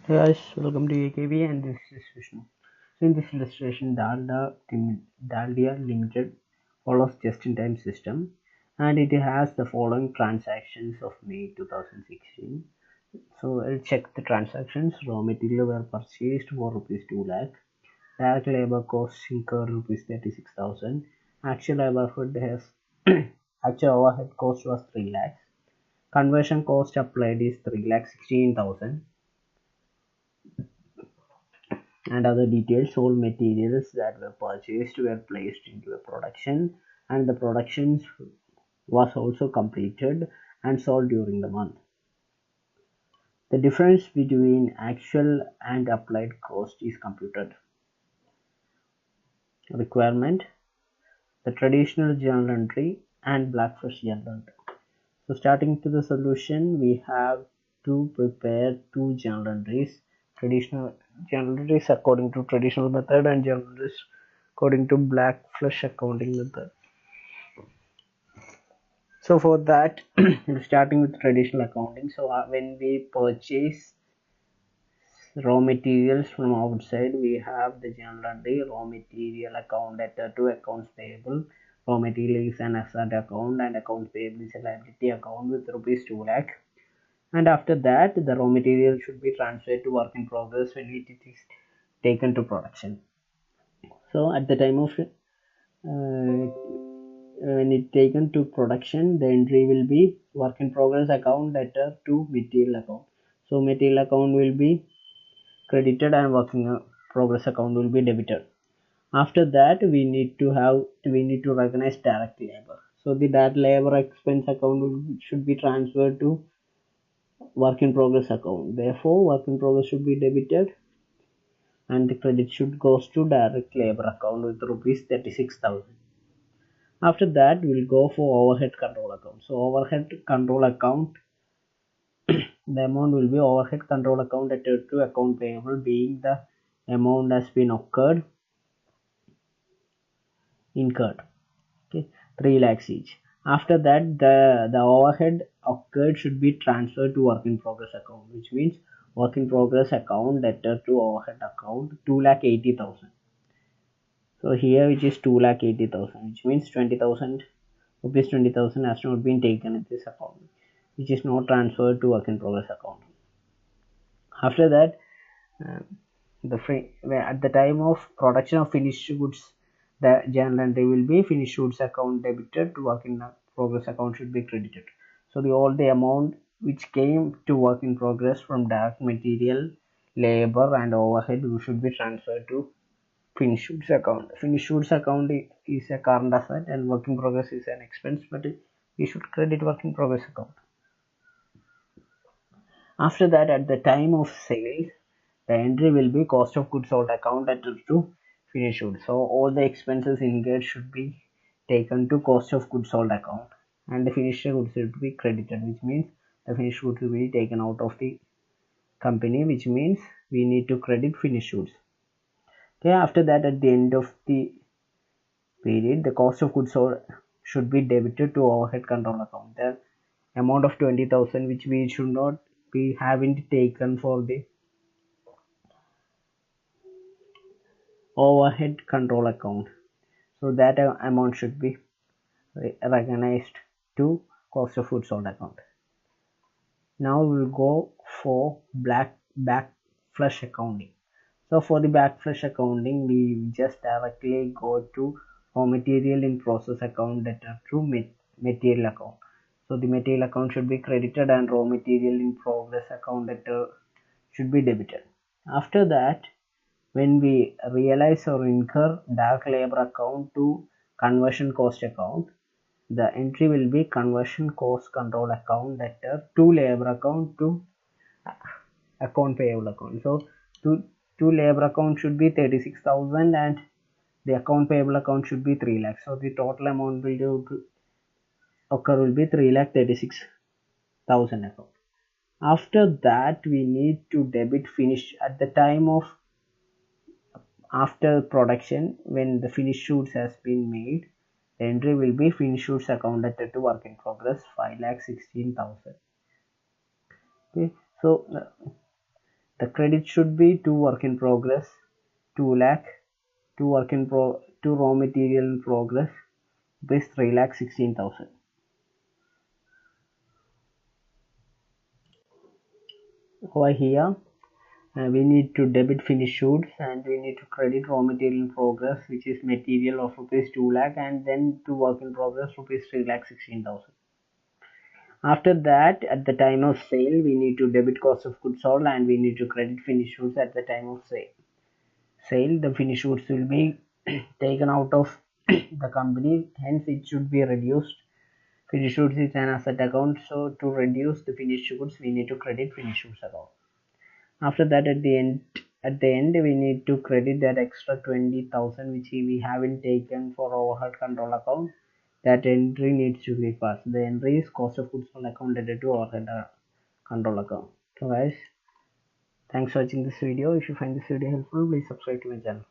Hey guys, welcome to EIKV and this is Vishnu. So in this illustration, Daldia Limited follows just-in-time system and it has the following transactions of May 2016. So I'll check the transactions. Raw material were purchased for rupees 2 lakh. Direct labor costs incurred rupees 36,000. Actual overhead has actual overhead cost was 3 lakhs. Conversion cost applied is 3 lakh 16,000. And other details. All materials that were purchased were placed into a production and the production was also completed and sold during the month. The difference between actual and applied cost is computed. Requirement: the traditional journal entry and blackfish journal entry. So starting to the solution, we have to prepare two journal entries. Traditional journal entries according to traditional method and journal entries according to blackfish accounting method. So for that, starting with traditional accounting. So when we purchase raw materials from outside, we have the journal entry raw material account debtor to accounts payable. Raw material is an asset account and accounts payable is a liability account with rupees 2 lakh. And after that, the raw material should be transferred to work in progress when it is taken to production. So at the time of when it taken to production, the entry will be work in progress account debtor to material account. So material account will be credited and work in progress account will be debited. After that, we need to recognize direct labor. So the direct labor expense account should be transferred to work in progress account. Therefore, work in progress should be debited and the credit should goes to direct labor account with rupees 36,000. After that, we'll go for overhead control account. So overhead control account, the amount will be overhead control account debted to account payable, being the amount has been incurred. Okay, 3 lakhs each. After that, the overhead occurred should be transferred to work in progress account, which means work in progress account debtor to overhead account 2,80,000. So here which is 2,80,000, which means 20,000 rupees 20,000 has not been taken in this account, which is not transferred to work in progress account. After that, at the time of production of finished goods, the journal entry will be finished goods account debited to work in progress account should be credited. So all the amount which came to work in progress from direct material, labor and overhead should be transferred to finished goods account. Finished goods account is a current asset and work in progress is an expense, but we should credit work in progress account. After that, at the time of sale, the entry will be cost of goods sold account attached to finished goods. So all the expenses incurred should be taken to cost of goods sold account and the finished goods should be credited, which means the finished goods will be taken out of the company, which means we need to credit finished goods. Okay, after that, at the end of the period, the cost of goods sold should be debited to overhead control account. The amount of 20,000 which we should not be having taken for the overhead control account, so that amount should be recognized to cost of goods sold account. Now we will go for backflush accounting. So for the backflush accounting, we just directly go to raw material in process account debtor to material account. So the material account should be credited and raw material in progress account debtor should be debited. After that, when we realize or incur direct labor account to conversion cost account, the entry will be conversion cost control account debtor to labor account to account payable account. So to labor account should be 36,000 and the account payable account should be 3 lakhs. So the total amount will occur will be 3,36,000 account. After that, we need to debit finish at the time of after production. When the finished goods has been made, the entry will be finished goods account debtor to work in progress 5,16,000. Okay, so The credit should be to work in progress 2 lakh, to raw material in progress rupees 3,16,000. Over here we need to debit finished goods and we need to credit raw material in progress, which is material of rupees 2 lakh, and then to work in progress rupees 3,16,000. After that, at the time of sale, we need to debit cost of goods sold and we need to credit finished goods at the time of sale. The finished goods will be taken out of the company, hence it should be reduced. Finished goods is an asset account, so to reduce the finished goods we need to credit finished goods account. After that, at the end we need to credit that extra 20,000 which we haven't taken for overhead control account. That entry needs to be passed. The entry is cost of goods sold account added to overhead control account. So guys, thanks for watching this video. If you find this video helpful, please subscribe to my channel.